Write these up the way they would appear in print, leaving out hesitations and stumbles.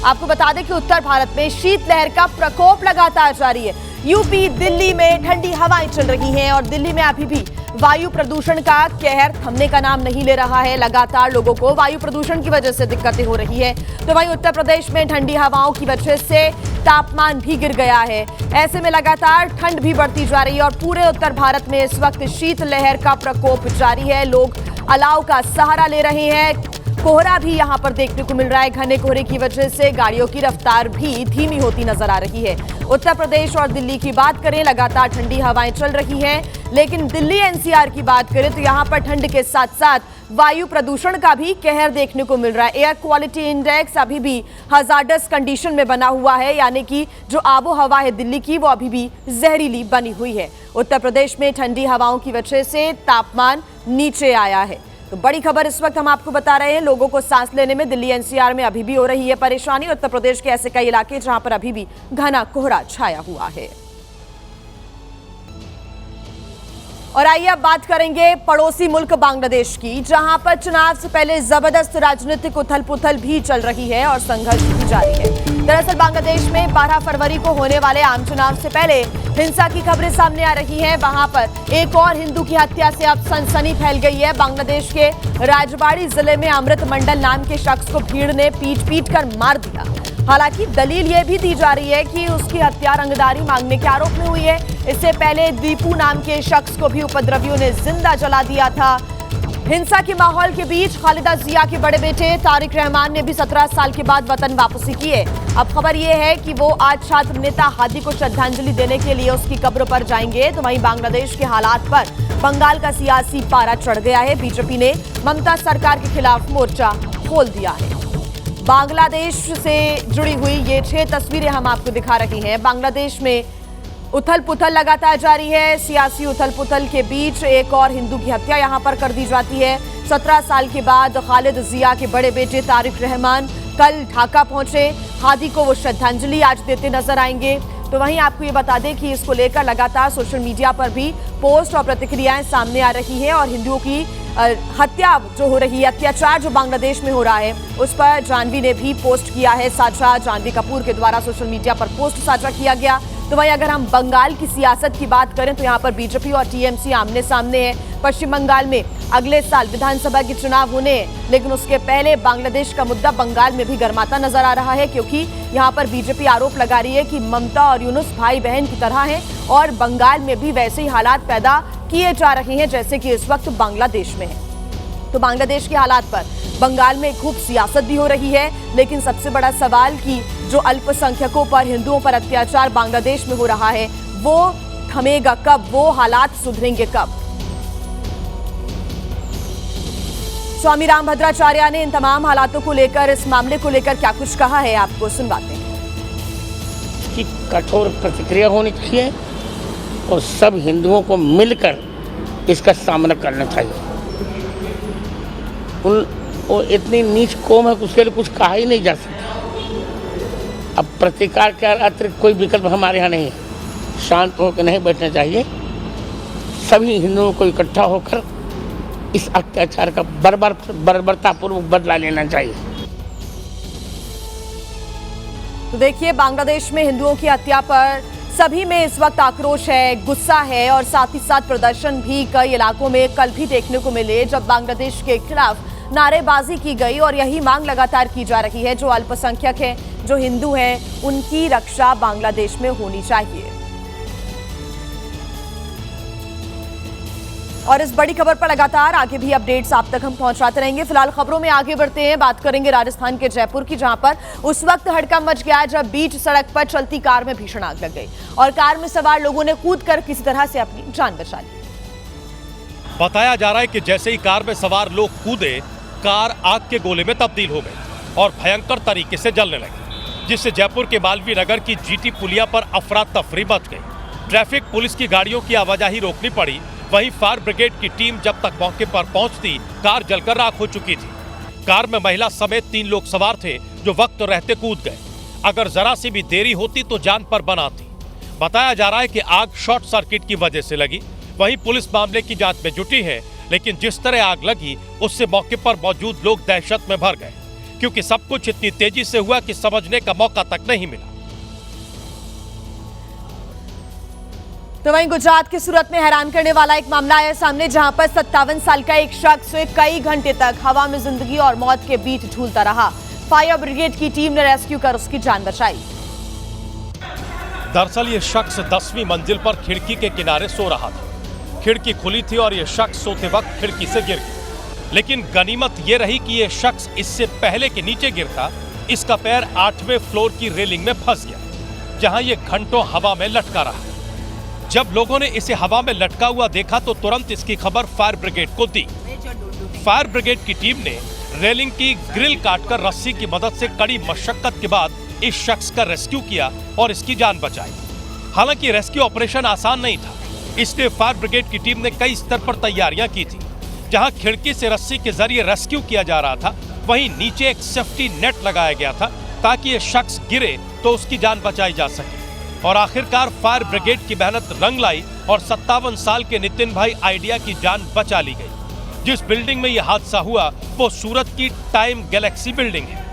आपको बता दें कि उत्तर भारत में शीतलहर का प्रकोप लगातार जारी है। यूपी, दिल्ली में ठंडी हवाएं चल रही हैं और दिल्ली में अभी भी वायु प्रदूषण का कहर थमने का नाम नहीं ले रहा है। लगातार लोगों को वायु प्रदूषण की वजह से दिक्कतें हो रही है। तो वहीं उत्तर प्रदेश में ठंडी हवाओं की वजह से तापमान भी गिर गया है। ऐसे में लगातार ठंड भी बढ़ती जा रही है और पूरे उत्तर भारत में इस वक्त शीतलहर का प्रकोप जारी है। लोग अलाव का सहारा ले रहे हैं। कोहरा भी यहां पर देखने को मिल रहा है। घने कोहरे की वजह से गाड़ियों की रफ्तार भी धीमी होती नजर आ रही है। उत्तर प्रदेश और दिल्ली की बात करें, लगातार ठंडी हवाएं चल रही हैं, लेकिन दिल्ली एनसीआर की बात करें तो यहां पर ठंड के साथ साथ वायु प्रदूषण का भी कहर देखने को मिल रहा है। एयर क्वालिटी इंडेक्स अभी भी हजार्डस कंडीशन में बना हुआ है, यानी कि जो आबो हवा है दिल्ली की वो अभी भी जहरीली बनी हुई है। उत्तर प्रदेश में ठंडी हवाओं की वजह से तापमान नीचे आया है। तो बड़ी खबर इस वक्त हम आपको बता रहे हैं, लोगों को सांस लेने में दिल्ली एनसीआर में अभी भी हो रही है परेशानी। उत्तर प्रदेश के ऐसे कई इलाके जहां पर अभी भी घना कोहरा छाया हुआ है। और आइए अब बात करेंगे पड़ोसी मुल्क बांग्लादेश की, जहां पर चुनाव से पहले जबरदस्त राजनीतिक उथल पुथल भी चल रही है और संघर्ष भी जारी है। दरअसल बांग्लादेश में 12 फरवरी को होने वाले आम चुनाव से पहले हिंसा की खबरें सामने आ रही हैं। वहां पर एक और हिंदू की हत्या से अब सनसनी फैल गई है। बांग्लादेश के राजबाड़ी जिले में अमृत मंडल नाम के शख्स को भीड़ ने पीट कर मार दिया। हालांकि दलील यह भी दी जा रही है कि उसकी हत्या रंगदारी मांगने के आरोप में हुई है। इससे पहले दीपू नाम के शख्स को भी उपद्रवियों ने जिंदा जला दिया था। हिंसा के माहौल के बीच खालिदा जिया के बड़े बेटे तारिक रहमान ने भी 17 साल के बाद वतन वापसी की है। अब खबर यह है कि वो आज छात्र नेता हादी को श्रद्धांजलि देने के लिए उसकी कब्र पर जाएंगे। तो वहीं बांग्लादेश के हालात पर बंगाल का सियासी पारा चढ़ गया है। बीजेपी ने ममता सरकार के खिलाफ मोर्चा खोल दिया है। बांग्लादेश से जुड़ी हुई ये 6 तस्वीरें हम आपको दिखा रही हैं। बांग्लादेश में उथल पुथल लगातार जारी है। सियासी उथल पुथल के बीच एक और हिंदू की हत्या यहां पर कर दी जाती है। 17 साल के बाद खालिद जिया के बड़े बेटे तारिक रहमान कल ढाका पहुंचे। हादी को वो श्रद्धांजलि आज देते नजर आएंगे। तो वहीं आपको ये बता दें कि इसको लेकर लगातार सोशल मीडिया पर भी पोस्ट और प्रतिक्रियाएं सामने आ रही है और हिंदुओं की हत्या जो हो रही है, अत्याचार जो बांग्लादेश में हो रहा है, उस पर जानवी ने भी पोस्ट किया है साझा। जानवी कपूर के द्वारा सोशल मीडिया पर पोस्ट साझा किया गया। तो वहीं अगर हम बंगाल की सियासत की बात करें तो यहाँ पर बीजेपी और टीएमसी आमने सामने है। पश्चिम बंगाल में अगले साल विधानसभा के चुनाव होने हैं, लेकिन उसके पहले बांग्लादेश का मुद्दा बंगाल में भी गर्माता नजर आ रहा है, क्योंकि यहाँ पर बीजेपी आरोप लगा रही है कि ममता और यूनुस भाई बहन की तरह हैं और बंगाल में भी वैसे ही हालात पैदा किए जा रहे हैं जैसे कि इस वक्त बांग्लादेश में है। तो बांग्लादेश के हालात पर बंगाल में खूब सियासत भी हो रही है, लेकिन सबसे बड़ा सवाल कि जो अल्पसंख्यकों पर, हिंदुओं पर अत्याचार बांग्लादेश में हो रहा है, वो थमेगा कब, वो हालात सुधरेंगे कब? स्वामी रामभद्राचार्य ने इन तमाम हालातों को लेकर, इस मामले को लेकर क्या कुछ कहा है, आपको सुनवाते हैं। इसकी कठोर प्रतिक्रिया होनी चाहिए और सब हिंदुओं को मिलकर इसका सामना करना चाहिए। वो इतनी नीच कौम है, उसके लिए कुछ कहा ही नहीं जा सकता। अब प्रतिकार के अतिरिक्त कोई विकल्प हमारे यहाँ नहीं है। शांत होकर नहीं बैठना चाहिए। सभी हिंदुओं को इकट्ठा होकर इस अत्याचार का बर्बरतापूर्वक बदला लेना चाहिए। तो देखिए, बांग्लादेश में हिंदुओं की हत्या पर सभी में इस वक्त आक्रोश है, गुस्सा है और साथ ही साथ प्रदर्शन भी कई इलाकों में कल भी देखने को मिले, जब बांग्लादेश के खिलाफ नारेबाजी की गई और यही मांग लगातार की जा रही है, जो अल्पसंख्यक हैं, जो हिंदू हैं, उनकी रक्षा बांग्लादेश में होनी चाहिए। और इस बड़ी खबर पर लगातार आगे भी अपडेट्स आप तक हम पहुंचाते रहेंगे। फिलहाल खबरों में आगे बढ़ते हैं, बात करेंगे राजस्थान के जयपुर की, जहां पर उस वक्त हड़कंप मच गया जब बीच सड़क पर चलती कार में भीषण आग लग गई और कार में सवार लोगों ने कूदकर किसी तरह से अपनी जान बचा ली। बताया जा रहा है कि जैसे ही कार में सवार लोग कूदे, कार आग के गोले में तब्दील हो गई और भयंकर तरीके से जलने लगी, जिससे जयपुर के मालवीय नगर की जीटी पुलिया पर अफरा तफरी मच गई। ट्रैफिक पुलिस की गाड़ियों की आवाजाही रोकनी पड़ी। वहीं फायर ब्रिगेड की टीम जब तक मौके पर पहुंचती, कार जलकर राख हो चुकी थी। कार में महिला समेत 3 लोग सवार थे, जो वक्त रहते कूद गए। अगर जरा सी भी देरी होती तो जान पर बना थी। बताया जा रहा है कि आग शॉर्ट सर्किट की वजह से लगी। वहीं पुलिस मामले की जांच में जुटी है, लेकिन जिस तरह आग लगी उससे मौके पर मौजूद लोग दहशत में भर गए। क्योंकि सब कुछ इतनी तेजी से हुआ कि समझने का मौका तक नहीं मिला। तो वहीं गुजरात की सूरत में हैरान करने वाला एक मामला आया सामने, जहां पर 57 साल का एक शख्स कई घंटे तक हवा में जिंदगी और मौत के बीच झूलता रहा। फायर ब्रिगेड की टीम ने रेस्क्यू कर उसकी जान बचाई। दरअसल ये शख्स 10वीं मंजिल पर खिड़की के किनारे सो रहा था। खिड़की खुली थी और ये शख्स सोते वक्त खिड़की से गिर गया। लेकिन गनीमत ये रही कि ये शख्स इससे पहले के नीचे गिरता, इसका पैर 8वें फ्लोर की रेलिंग में फंस गया, जहां ये घंटों हवा में लटका रहा। जब लोगों ने इसे हवा में लटका हुआ देखा तो तुरंत इसकी खबर फायर ब्रिगेड को दी। फायर ब्रिगेड की टीम ने रेलिंग की ग्रिल काटकर रस्सी की मदद से कड़ी मशक्कत के बाद इस शख्स का रेस्क्यू किया और इसकी जान बचाई। हालांकि रेस्क्यू ऑपरेशन आसान नहीं था, इसलिए फायर ब्रिगेड की टीम ने कई स्तर पर तैयारियां की थी। जहां खिड़की से रस्सी के जरिए रेस्क्यू किया जा रहा था, वहीं नीचे एक सेफ्टी नेट लगाया गया था ताकि ये शख्स गिरे तो उसकी जान बचाई जा सके। और आखिरकार फायर ब्रिगेड की मेहनत रंग लाई और 57 साल के नितिन भाई आइडिया की जान बचा ली गई। जिस बिल्डिंग में यह हादसा हुआ वो सूरत की टाइम गैलेक्सी बिल्डिंग है।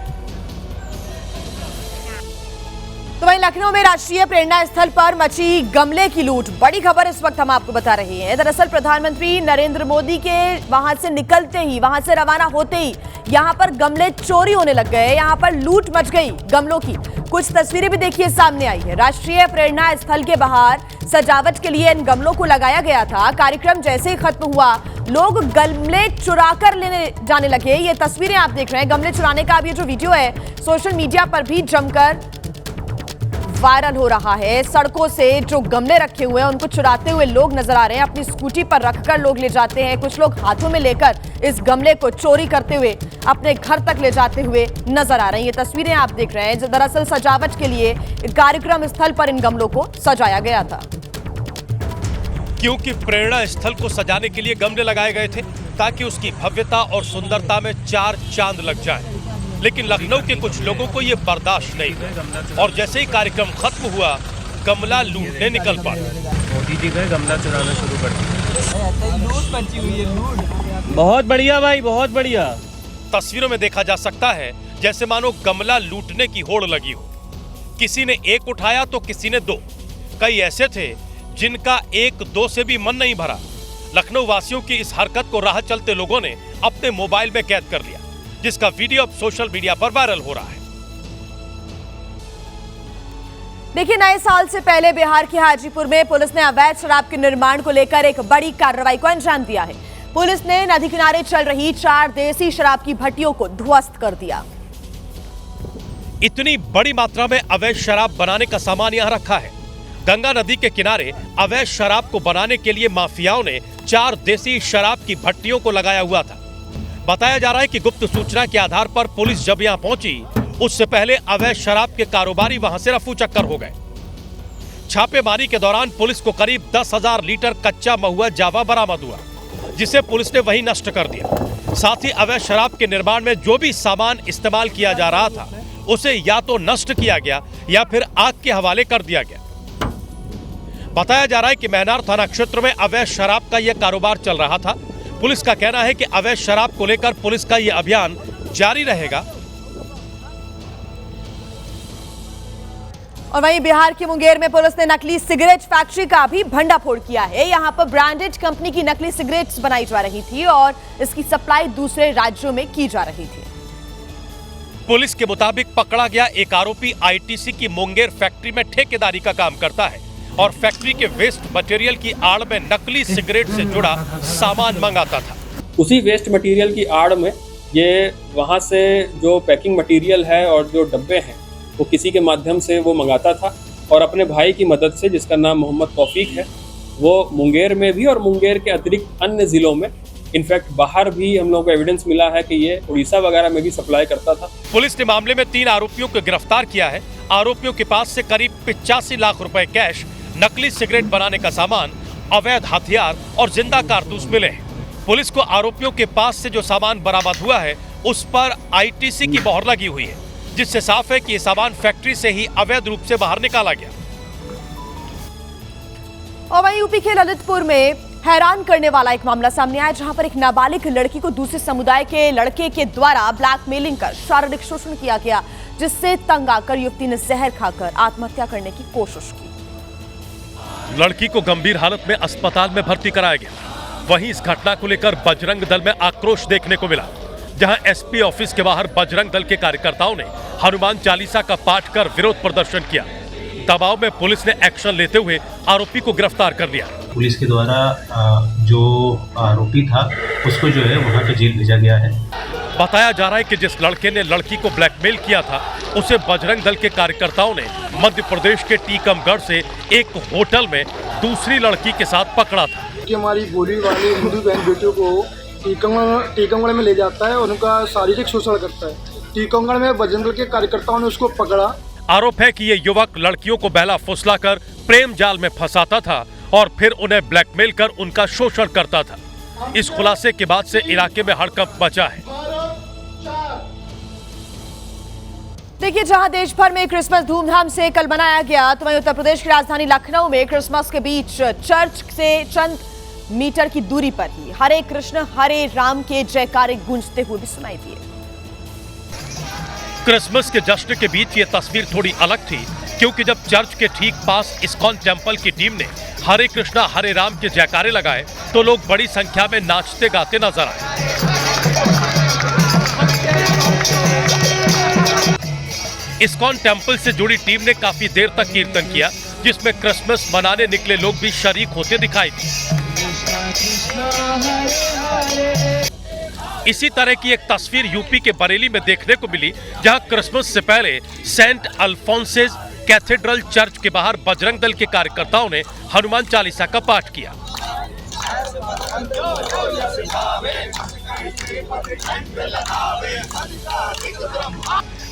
तो वहीं लखनऊ में राष्ट्रीय प्रेरणा स्थल पर मची गमले की लूट, बड़ी खबर इस वक्त हम आपको बता रहे हैं। दरअसल प्रधानमंत्री नरेंद्र मोदी के वहां से निकलते ही, वहां से रवाना होते ही यहां पर गमले चोरी होने लग गए, यहां पर लूट मच गई गमलों की। कुछ तस्वीरें भी देखिए सामने आई है। राष्ट्रीय प्रेरणा स्थल के बाहर सजावट के लिए इन गमलों को लगाया गया था। कार्यक्रम जैसे ही खत्म हुआ, लोग गमले चुराकर लेने जाने लगे। ये तस्वीरें आप देख रहे हैं, गमले चुराने का अब ये जो वीडियो है सोशल मीडिया पर भी जमकर वायरल हो रहा है। सड़कों से जो गमले रखे हुए हैं उनको चुराते हुए लोग नजर आ रहे हैं। अपनी स्कूटी पर रखकर लोग ले जाते हैं, कुछ लोग हाथों में लेकर इस गमले को चोरी करते हुए अपने घर तक ले जाते हुए नजर आ रहे हैं। ये तस्वीरें आप देख रहे हैं। दरअसल सजावट के लिए कार्यक्रम स्थल पर इन गमलों को सजाया गया था। क्योंकि प्रेरणा स्थल को सजाने के लिए गमले लगाए गए थे ताकि उसकी भव्यता और सुंदरता में 4 चांद लग जाएं। लेकिन लखनऊ के कुछ लोगों को ये बर्दाश्त नहीं हुआ और जैसे ही कार्यक्रम खत्म हुआ, गमला लूटने निकल पड़े। मोदी जी गए गमला चुराना शुरू कर दिया। लूट मची हुई है, लूट। बहुत बढ़िया भाई, बहुत बढ़िया। तस्वीरों में देखा जा सकता है जैसे मानो गमला लूटने की होड़ लगी हो। किसी ने एक उठाया तो किसी ने 2। कई ऐसे थे जिनका 1-2 से भी मन नहीं भरा। लखनऊ वासियों की इस हरकत को राह चलते लोगों ने अपने मोबाइल में कैद कर लिया, जिसका वीडियो अब सोशल मीडिया पर वायरल हो रहा है। देखिए, नए साल से पहले बिहार के हाजीपुर में पुलिस ने अवैध शराब के निर्माण को लेकर एक बड़ी कार्रवाई को अंजाम दिया है। पुलिस ने नदी किनारे चल रही 4 देसी शराब की भट्टियों को ध्वस्त कर दिया। इतनी बड़ी मात्रा में अवैध शराब बनाने का सामान यहां रखा है। गंगा नदी के किनारे अवैध शराब को बनाने के लिए माफियाओं ने 4 देसी शराब की भट्टियों को लगाया हुआ था। बताया जा रहा है कि गुप्त सूचना के आधार पर पुलिस जब यहां पहुंची, उससे पहले अवैध शराब के कारोबारी वहां से रफू चक्कर हो गए। छापेमारी के दौरान पुलिस को करीब 10,000 लीटर कच्चा महुआ जावा बरामद हुआ, जिसे पुलिस ने वहीं नष्ट कर दिया। साथ ही अवैध शराब के निर्माण में जो भी सामान इस्तेमाल किया जा रहा था, उसे या तो नष्ट किया गया या फिर आग के हवाले कर दिया गया। बताया जा रहा है कि महनार थाना क्षेत्र में अवैध शराब का यह कारोबार चल रहा था। पुलिस का कहना है कि अवैध शराब को लेकर पुलिस का यह अभियान जारी रहेगा। और वहीं बिहार के मुंगेर में पुलिस ने नकली सिगरेट फैक्ट्री का भी भंडाफोड़ किया है। यहां पर ब्रांडेड कंपनी की नकली सिगरेट्स बनाई जा रही थी और इसकी सप्लाई दूसरे राज्यों में की जा रही थी। पुलिस के मुताबिक पकड़ा गया एक आरोपी आईटीसी की मुंगेर फैक्ट्री में ठेकेदारी का काम करता है और फैक्ट्री के वेस्ट मटेरियल की आड़ में नकली सिगरेट से जुड़ा सामान मंगाता था। उसी वेस्ट मटेरियल की आड़ में ये वहाँ से जो पैकिंग मटेरियल है और जो डब्बे हैं वो किसी के माध्यम से वो मंगाता था और अपने भाई की मदद से, जिसका नाम मोहम्मद तौफीक है, वो मुंगेर में भी और मुंगेर के अतिरिक्त अन्य ज़िलों में, इनफैक्ट बाहर भी हम लोगों को एविडेंस मिला है कि ये उड़ीसा वगैरह में भी सप्लाई करता था। पुलिस ने मामले में 3 आरोपियों को गिरफ्तार किया है। आरोपियों के पास से करीब 85 लाख रुपए कैश, नकली सिगरेट बनाने का सामान, अवैध हथियार और जिंदा कारतूस मिले हैं। पुलिस को आरोपियों के पास से जो सामान बरामद हुआ है उस पर आईटीसी की मोहर लगी हुई है, जिससे साफ है कि ये सामान फैक्ट्री से ही अवैध रूप से बाहर निकाला गया। और वहीं यूपी के ललितपुर में हैरान करने वाला एक मामला सामने आया जहां पर एक नाबालिग लड़की को दूसरे समुदाय के लड़के के द्वारा ब्लैकमेलिंग कर शारीरिक शोषण किया गया, जिससे तंग आकर युवती ने जहर खाकर आत्महत्या करने की कोशिश की। लड़की को गंभीर हालत में अस्पताल में भर्ती कराया गया। वहीं इस घटना को लेकर बजरंग दल में आक्रोश देखने को मिला, जहां एसपी ऑफिस के बाहर बजरंग दल के कार्यकर्ताओं ने हनुमान चालीसा का पाठ कर विरोध प्रदर्शन किया। दबाव में पुलिस ने एक्शन लेते हुए आरोपी को गिरफ्तार कर लिया। पुलिस के द्वारा जो आरोपी था उसको जो है वहाँ पे जेल भेजा गया है। बताया जा रहा है कि जिस लड़के ने लड़की को ब्लैकमेल किया था, उसे बजरंग दल के कार्यकर्ताओं ने मध्य प्रदेश के टीकमगढ़ से एक होटल में दूसरी लड़की के साथ पकड़ा था। कि हमारी बोली वाले हिंदू बहन बेटियों को टीकमगढ़ में ले जाता है और उनका शारीरिक शोषण करता है। टीकमगढ़ में बजरंग दल के कार्यकर्ताओं ने उसको पकड़ा। आरोप है कि ये युवक लड़कियों को बहला फुसलाकर प्रेम जाल में फंसाता था और फिर उन्हें ब्लैकमेल कर उनका शोषण करता था। इस खुलासे के बाद से इलाके में हड़कंप मचा है। देखिए, जहां देश भर में क्रिसमस धूमधाम से कल मनाया गया, तो वहीं उत्तर प्रदेश की राजधानी लखनऊ में क्रिसमस के बीच चर्च से चंद मीटर की दूरी पर ही हरे कृष्ण हरे राम के जयकारे गूंजते हुए भी सुनाई दिए। क्रिसमस के जश्न के बीच ये तस्वीर थोड़ी अलग थी, क्योंकि जब चर्च के ठीक पास इस्कॉन टेम्पल की टीम ने हरे कृष्णा हरे राम के जयकारे लगाए, तो लोग बड़ी संख्या में नाचते गाते नजर आए। इस्कॉन टेम्पल से जुड़ी टीम ने काफी देर तक कीर्तन किया, जिसमें क्रिसमस मनाने निकले लोग भी शरीक होते दिखाई दिए। इसी तरह की एक तस्वीर यूपी के बरेली में देखने को मिली, जहां क्रिसमस से पहले सेंट अल्फोंसेस कैथेड्रल चर्च के बाहर बजरंग दल के कार्यकर्ताओं ने हनुमान चालीसा का पाठ किया।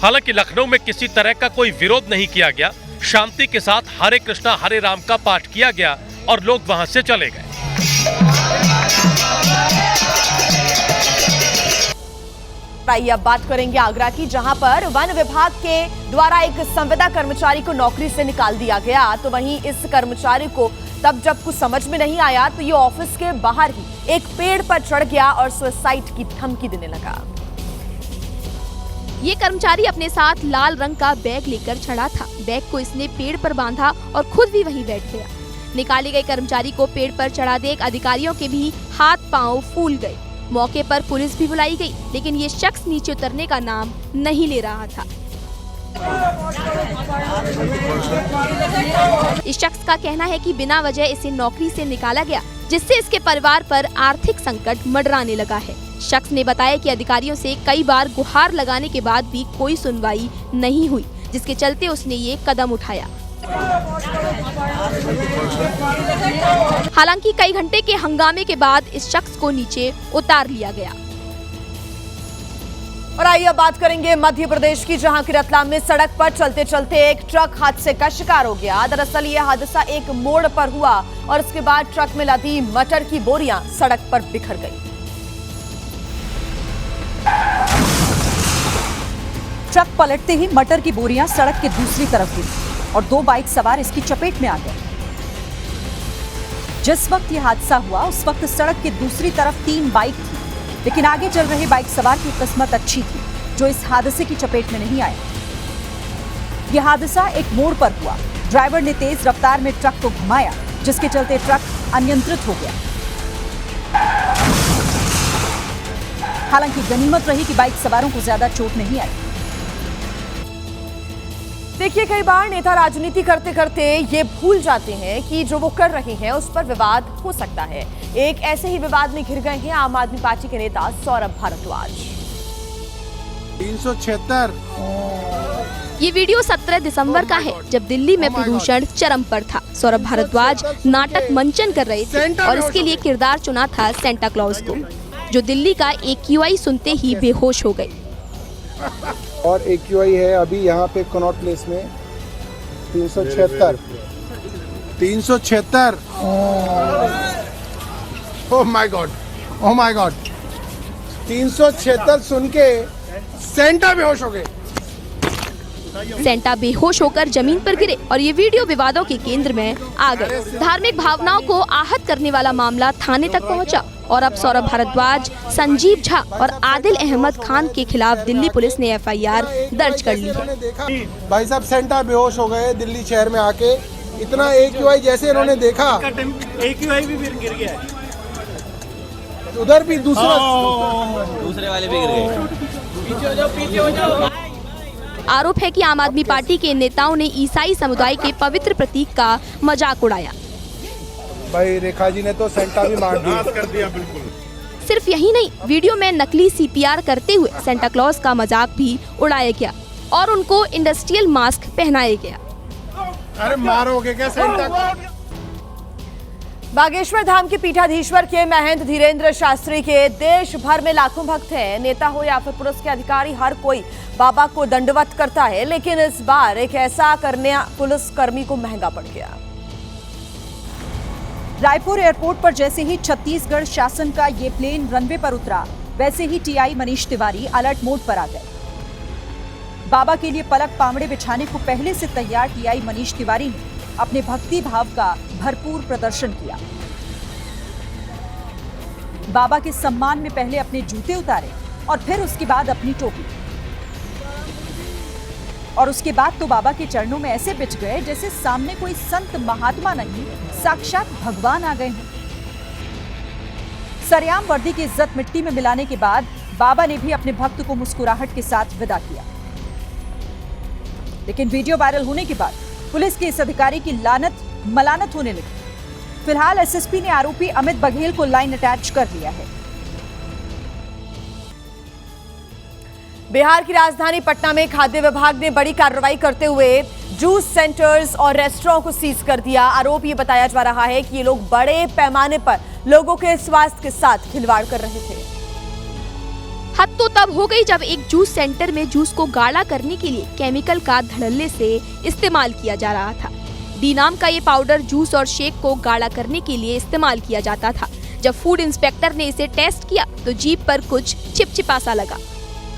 हालांकि लखनऊ में किसी तरह का कोई विरोध नहीं किया गया। शांति के साथ हरे कृष्णा हरे राम का पाठ किया गया और लोग वहां से चले गए। आइए अब बात करेंगे आगरा की, जहां पर वन विभाग के द्वारा एक संविदा कर्मचारी को नौकरी से निकाल दिया गया। तो वहीं इस कर्मचारी को तब जब कुछ समझ में नहीं आया, तो ये ऑफिस के बाहर ही एक पेड़ पर चढ़ गया और सुसाइड की धमकी देने लगा। ये कर्मचारी अपने साथ लाल रंग का बैग लेकर चढ़ा था। बैग को इसने पेड़ पर बांधा और खुद भी वहीं बैठ गया। निकाले गए कर्मचारी को पेड़ पर चढ़ा देख अधिकारियों के भी हाथ पांव फूल गए। मौके पर पुलिस भी बुलाई गई, लेकिन ये शख्स नीचे उतरने का नाम नहीं ले रहा था। इस शख्स का कहना है कि बिना वजह इसे नौकरी से निकाला गया, जिससे इसके परिवार पर आर्थिक संकट मंडराने लगा है। शख्स ने बताया कि अधिकारियों से कई बार गुहार लगाने के बाद भी कोई सुनवाई नहीं हुई, जिसके चलते उसने ये कदम उठाया। हालांकि कई घंटे के हंगामे के बाद इस शख्स को नीचे उतार लिया गया। और आइए अब बात करेंगे मध्य प्रदेश की, जहां की रतलाम में सड़क पर चलते चलते एक ट्रक हादसे का शिकार हो गया। दरअसल ये हादसा एक मोड़ पर हुआ और इसके बाद ट्रक में लदी मटर की बोरियां सड़क पर बिखर गई। ट्रक पलटते ही मटर की बोरियां सड़क के दूसरी तरफ गिरी और 2 बाइक सवार इसकी चपेट में आ गए। जिस वक्त यह हादसा हुआ उस वक्त सड़क के दूसरी तरफ 3 बाइक थी, लेकिन आगे चल रहे बाइक सवार की किस्मत अच्छी थी जो इस हादसे की चपेट में नहीं आए। यह हादसा एक मोड़ पर हुआ। ड्राइवर ने तेज रफ्तार में ट्रक को घुमाया, जिसके चलते ट्रक अनियंत्रित हो गया। हालांकि गनीमत रही कि बाइक सवारों को ज्यादा चोट नहीं आई। देखिए, कई बार नेता राजनीति करते करते ये भूल जाते हैं कि जो वो कर रहे हैं उस पर विवाद हो सकता है। एक ऐसे ही विवाद में घिर गए हैं आम आदमी पार्टी के नेता सौरभ भारद्वाज। 376। ये वीडियो 17 दिसंबर का है, जब दिल्ली में प्रदूषण चरम पर था। सौरभ भारद्वाज नाटक मंचन कर रहे थे और इसके लिए किरदार चुना था सेंटा क्लॉज को, जो दिल्ली का AQI सुनते ही बेहोश हो गए। और AQI है अभी यहाँ पे कनॉट प्लेस में 376। 376। Oh my God, oh my God. 376 सुन के सेंटा बेहोश हो गए। सेंटा बेहोश होकर जमीन पर गिरे और ये वीडियो विवादों के केंद्र में आ गए। धार्मिक भावनाओं को आहत करने वाला मामला थाने तक पहुंचा और अब सौरभ भारद्वाज, संजीव झा और आदिल अहमद खान के खिलाफ दिल्ली पुलिस ने FIR दर्ज कर ली है। भाई साहब सेंटा बेहोश हो गए दिल्ली शहर में आके, इतना AQI जैसे इन्होंने देखा, AQI भी गिर गया है, उधर भी दूसरे वाले भी गिर गए। आरोप है कि आम आदमी पार्टी के नेताओं ने ईसाई समुदाय के पवित्र प्रतीक का मजाक उड़ाया। भाई रेखा जी ने तो सेंटा भी मार दिया। सिर्फ यही नहीं, वीडियो में नकली CPR करते हुए सेंटा क्लॉज का मजाक भी उड़ाया गया और उनको इंडस्ट्रियल मास्क पहनाया गया। अरे मारोगे क्या सेंटा को? बागेश्वर धाम के पीठाधीश्वर के महंत धीरेन्द्र शास्त्री के देश भर में लाखों भक्त हैं। नेता हो या फिर पुलिस के अधिकारी, हर कोई बाबा को दंडवत करता है, लेकिन इस बार एक ऐसा करने पुलिस कर्मी को महंगा पड़ गया। रायपुर एयरपोर्ट पर जैसे ही छत्तीसगढ़ शासन का ये प्लेन रनवे पर उतरा, वैसे ही TI Manish Tiwari alert mode पर आ गए। बाबा के लिए पलक पामड़े बिछाने को पहले से तैयार TI मनीष तिवारी ने अपने भक्ति भाव का भरपूर प्रदर्शन किया। बाबा के सम्मान में पहले अपने जूते उतारे और फिर उसके बाद अपनी टोपी, और उसके बाद तो बाबा के चरणों में ऐसे बिछ गए जैसे सामने कोई संत महात्मा नहीं, साक्षात भगवान आ गए हैं। सरेआम वर्दी की इज्जत मिट्टी में मिलाने के बाद बाबा ने भी अपने भक्त को मुस्कुराहट के साथ विदा किया। लेकिन वीडियो वायरल होने के बाद पुलिस के इस अधिकारी की मलानत होने लगी। फिलहाल SSP ने आरोपी अमित बघेल को लाइन अटैच कर लिया है। बिहार की राजधानी पटना में खाद्य विभाग ने बड़ी कार्रवाई करते हुए जूस सेंटर्स और रेस्टोरेंट को सीज कर दिया। आरोप ये बताया जा रहा है कि ये लोग बड़े पैमाने पर लोगों के स्वास्थ्य के साथ खिलवाड़ कर रहे थे। हद तो तब हो गई जब एक जूस सेंटर में जूस को गाढ़ा करने के लिए केमिकल का धड़ल्ले से इस्तेमाल किया जा रहा था। डी नाम का ये पाउडर जूस और शेक को गाढ़ा करने के लिए इस्तेमाल किया जाता था। जब फूड इंस्पेक्टर ने इसे टेस्ट किया तो जीभ पर कुछ चिपचिपा सा लगा।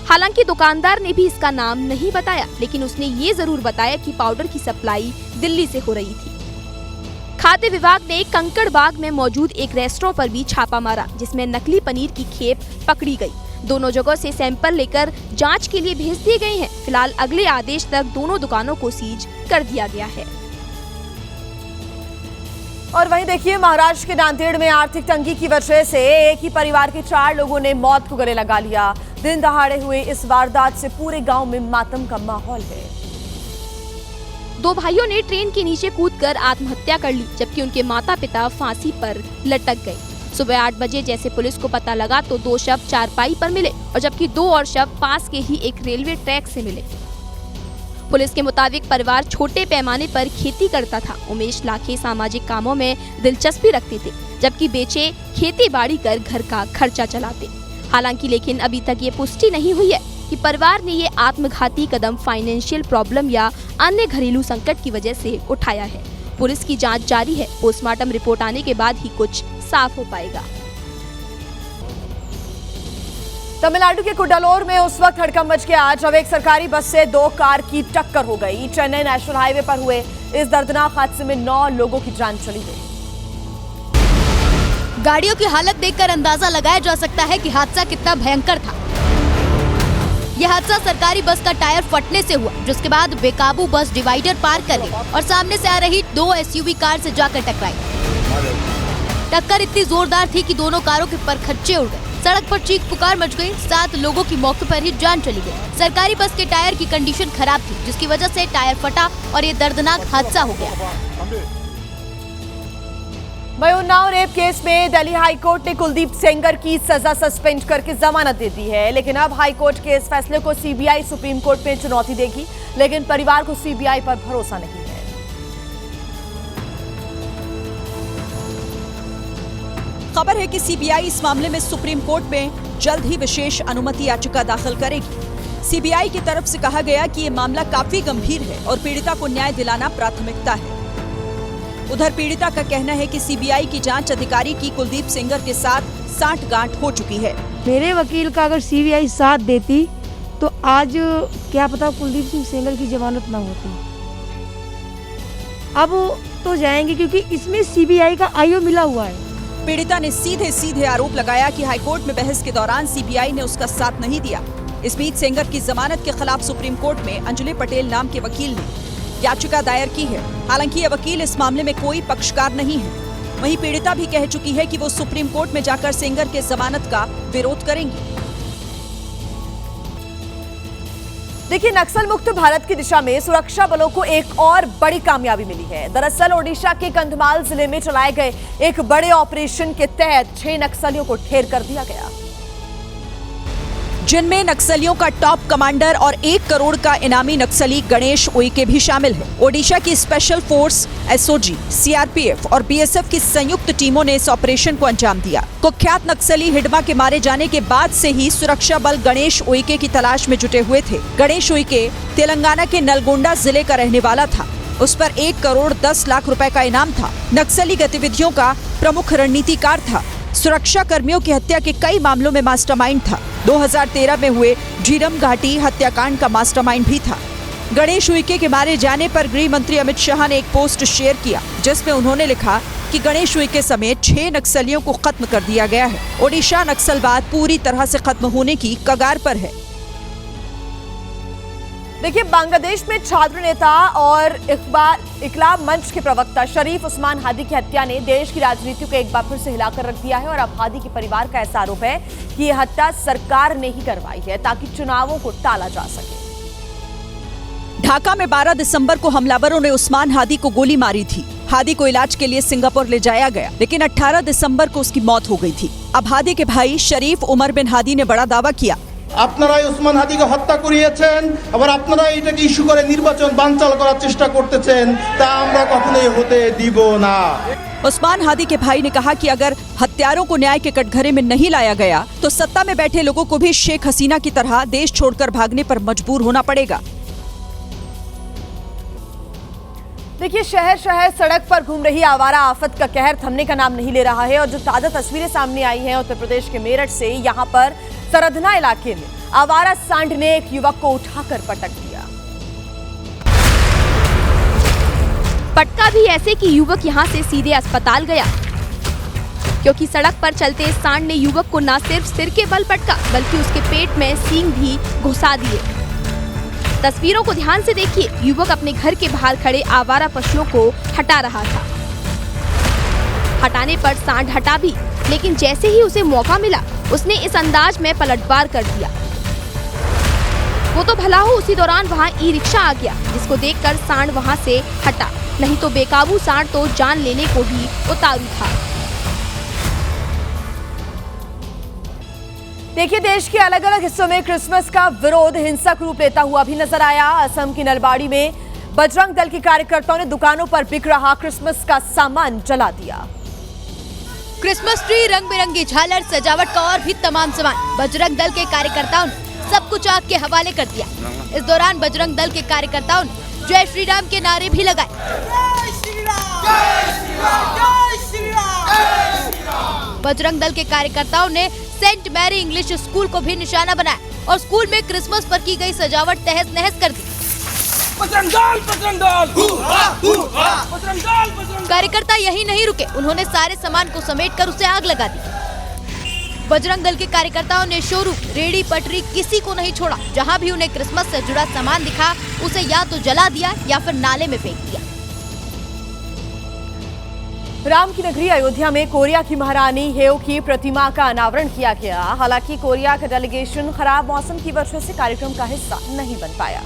हालांकि दुकानदार ने भी इसका नाम नहीं बताया, लेकिन उसने ये जरूर बताया कि पाउडर की सप्लाई दिल्ली से हो रही थी। खाद्य विभाग ने कंकड़बाग में मौजूद एक रेस्टोरेंट पर भी छापा मारा, जिसमें नकली पनीर की खेप पकड़ी गई। दोनों जगहों से सैंपल लेकर जांच के लिए भेज दिए गए हैं। फिलहाल अगले आदेश तक दोनों दुकानों को सीज कर दिया गया है। और वहीं देखिए, महाराष्ट्र के नांदेड़ में आर्थिक तंगी की वजह से एक ही परिवार के 4 लोगों ने मौत को गले लगा लिया। दिन दहाड़े हुए इस वारदात से पूरे गांव में मातम का माहौल है। 2 भाइयों ने ट्रेन के नीचे कूदकर आत्महत्या कर ली, जबकि उनके माता पिता फांसी पर लटक गए। सुबह 8 बजे जैसे पुलिस को पता लगा तो 2 शव चारपाई पर मिले और जबकि 2 और शव पास के ही एक रेलवे ट्रैक से मिले। पुलिस के मुताबिक परिवार छोटे पैमाने पर खेती करता था। उमेश लाखे सामाजिक कामों में दिलचस्पी रखते थे, जबकि बेचे खेती बाड़ी कर घर का खर्चा चलाते। हालांकि लेकिन अभी तक ये पुष्टि नहीं हुई है कि परिवार ने ये आत्मघाती कदम फाइनेंशियल प्रॉब्लम या अन्य घरेलू संकट की वजह से उठाया है। पुलिस की जांच जारी है। पोस्टमार्टम रिपोर्ट आने के बाद ही कुछ साफ हो पाएगा। तमिलनाडु के कुड्डलोर में उस वक्त हड़कंप मच गया जब एक सरकारी बस से 2 कार की टक्कर हो गई। चेन्नई नेशनल हाईवे पर हुए इस दर्दनाक हादसे में 9 लोगों की जान चली गई। गाड़ियों की हालत देखकर अंदाजा लगाया जा सकता है कि हादसा कितना भयंकर था। यह हादसा सरकारी बस का टायर फटने से हुआ, जिसके बाद बेकाबू बस डिवाइडर पार कर गई और सामने से आ रही 2 SUV कार से जाकर टकराई। टक्कर इतनी जोरदार थी कि दोनों कारों के परखच्चे उड़ गए। सड़क पर चीख पुकार मच गई। 7 लोगों की मौके पर ही जान चली गई। सरकारी बस के टायर की कंडीशन खराब थी, जिसकी वजह से टायर फटा और ये दर्दनाक हादसा हो गया। उन्नाव रेप केस में दिल्ली हाईकोर्ट ने कुलदीप सेंगर की सजा सस्पेंड करके जमानत दे दी है, लेकिन अब हाईकोर्ट के इस फैसले को CBI सुप्रीम कोर्ट में चुनौती देगी। लेकिन परिवार को CBI पर भरोसा नहीं है। खबर है कि CBI इस मामले में सुप्रीम कोर्ट में जल्द ही विशेष अनुमति याचिका दाखिल करेगी। CBI की तरफ से कहा गया कि ये मामला काफी गंभीर है और पीड़िता को न्याय दिलाना प्राथमिकता है। उधर पीड़िता का कहना है कि CBI की जांच अधिकारी की कुलदीप सेंगर के साथ साठ गांठ हो चुकी है। मेरे वकील का अगर CBI साथ देती तो आज क्या पता कुलदीप सिंह सेंगर की जमानत ना होती। अब तो जाएंगे क्योंकि इसमें सीबीआई का आईओ मिला हुआ है। पीड़िता ने सीधे सीधे आरोप लगाया कि हाईकोर्ट में बहस के दौरान सीबीआई ने उसका साथ नहीं दिया। इस बीच सेंगर की जमानत के खिलाफ सुप्रीम कोर्ट में अंजलि पटेल नाम के वकील ने याचिका दायर की है। हालांकि ये वकील इस मामले में कोई पक्षकार नहीं है। वहीं पीड़िता भी कह चुकी है कि वो सुप्रीम कोर्ट में जाकर सेंगर के जमानत का विरोध करेंगी। देखिए, नक्सल मुक्त भारत की दिशा में सुरक्षा बलों को एक और बड़ी कामयाबी मिली है। दरअसल ओडिशा के कंधमाल जिले में चलाए गए एक बड़े ऑपरेशन के तहत 6 नक्सलियों को ढेर कर दिया गया, जिनमें नक्सलियों का टॉप कमांडर और 1 करोड़ का इनामी नक्सली गणेश उइके भी शामिल है। ओडिशा की स्पेशल फोर्स, एसओजी, सीआरपीएफ और बीएसएफ की संयुक्त टीमों ने इस ऑपरेशन को अंजाम दिया। कुख्यात नक्सली हिडमा के मारे जाने के बाद से ही सुरक्षा बल गणेश उइके की तलाश में जुटे हुए थे। गणेश उइके तेलंगाना के नलगोंडा जिले का रहने वाला था। उस पर 1 करोड़ 10 लाख रुपए का इनाम था। नक्सली गतिविधियों का प्रमुख रणनीतिकार था। सुरक्षा कर्मियों की हत्या के कई मामलों में मास्टरमाइंड था। 2013 में हुए झीरम घाटी हत्याकांड का मास्टरमाइंड भी था। गणेश उइके के मारे जाने पर गृह मंत्री अमित शाह ने एक पोस्ट शेयर किया, जिसमें उन्होंने लिखा कि गणेश उइके समेत 6 नक्सलियों को खत्म कर दिया गया है। ओडिशा नक्सलवाद पूरी तरह से खत्म होने की कगार पर है। देखिए, बांग्लादेश में छात्र नेता और इकलाब मंच के प्रवक्ता शरीफ उस्मान हादी की हत्या ने देश की राजनीति को एक बार फिर से हिलाकर रख दिया है और अब हादी के परिवार का ऐसा आरोप है कि यह हत्या सरकार ने ही करवाई है ताकि चुनावों को टाला जा सके। ढाका में 12 दिसंबर को हमलावरों ने उस्मान हादी को गोली मारी थी। हादी को इलाज के लिए सिंगापुर ले जाया गया, लेकिन 18 दिसंबर को उसकी मौत हो गई थी। अब हादी के भाई शरीफ उमर बिन हादी ने बड़ा दावा किया, আপনারাই উসমান হাদিকে হত্যা করিয়েছেন, আবার আপনারা এটাকে ইস্যু করে নির্বাচন বানচাল করার চেষ্টা করতেছেন, তা আমরা কখনোই হতে দিব না। उस्मान हादी के भाई ने कहा कि अगर हत्यारों को न्याय के कटघरे में नहीं लाया गया तो सत्ता में बैठे लोगों को भी शेख हसीना की तरह देश छोड़कर भागने पर मजबूर होना पड़ेगा। देखिए, शहर शहर सड़क पर घूम रही आवारा आफत का कहर थमने का नाम नहीं ले रहा है और जो ताजा तस्वीरें सामने आई हैं उत्तर प्रदेश के मेरठ से, यहाँ पर सरधना इलाके में आवारा सांड ने एक युवक को उठाकर पटक दिया। पटका भी ऐसे कि युवक यहाँ से सीधे अस्पताल गया, क्योंकि सड़क पर चलते सांड ने युवक को न सिर्फ सिर के बल पटका बल्कि उसके पेट में सींग भी घुसा दिए। तस्वीरों को ध्यान से देखिए, युवक अपने घर के बाहर खड़े आवारा पशुओं को हटा रहा था। हटाने पर सांड हटा भी, लेकिन जैसे ही उसे मौका मिला उसने इस अंदाज में पलटवार कर दिया। वो तो भला हो उसी दौरान वहाँ ई रिक्शा आ गया, जिसको देखकर सांड वहाँ से हटा, नहीं तो बेकाबू सांड तो जान लेने को भी उतारू था। देखिए, देश के अलग अलग हिस्सों में क्रिसमस का विरोध हिंसक रूप लेता हुआ भी नजर आया। असम की नलबाड़ी में बजरंग दल के कार्यकर्ताओं ने दुकानों पर बिक रहा क्रिसमस का सामान जला दिया। क्रिसमस ट्री, रंग बिरंगी झालर, सजावट का और भी तमाम सामान बजरंग दल के कार्यकर्ताओं ने सब कुछ आग के हवाले कर दिया। इस दौरान बजरंग दल के कार्यकर्ताओं ने जय श्री राम के नारे भी लगाए। बजरंग दल के कार्यकर्ताओं ने सेंट मैरी इंग्लिश स्कूल को भी निशाना बनाया और स्कूल में क्रिसमस पर की गई सजावट तहस नहस कर दी। कार्यकर्ता यही नहीं रुके, उन्होंने सारे सामान को समेटकर उसे आग लगा दी। बजरंग दल के कार्यकर्ताओं ने शोरूम, रेडी पटरी किसी को नहीं छोड़ा। जहां भी उन्हें क्रिसमस से जुड़ा सामान दिखा उसे या तो जला दिया या फिर नाले में फेंक दिया। राम की नगरी अयोध्या में कोरिया की महारानी हेयो की प्रतिमा का अनावरण किया गया। हालांकि कोरिया का डेलीगेशन खराब मौसम की वजह से कार्यक्रम का हिस्सा नहीं बन पाया।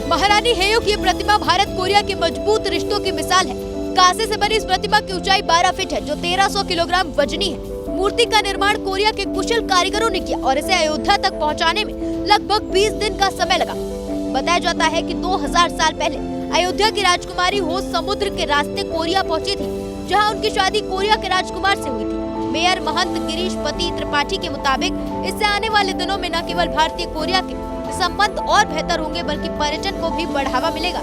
महारानी हेयो की प्रतिमा भारत कोरिया के मजबूत रिश्तों की मिसाल है। कांसे से बनी इस प्रतिमा की ऊंचाई 12 फीट है, जो 1300 किलोग्राम वजनी है। मूर्ति का निर्माण कोरिया के कुशल कारीगरों ने किया और इसे अयोध्या तक पहुंचाने में लगभग 20 दिन का समय लगा। बताया जाता है कि 2000 साल पहले अयोध्या की राजकुमारी हो समुद्र के रास्ते कोरिया पहुंची थी, जहां उनकी शादी कोरिया के राजकुमार से हुई थी। मेयर महंत गिरीश पति त्रिपाठी के मुताबिक इससे आने वाले दिनों में न केवल भारतीय कोरिया के संबंध और बेहतर होंगे बल्कि पर्यटन को भी बढ़ावा मिलेगा।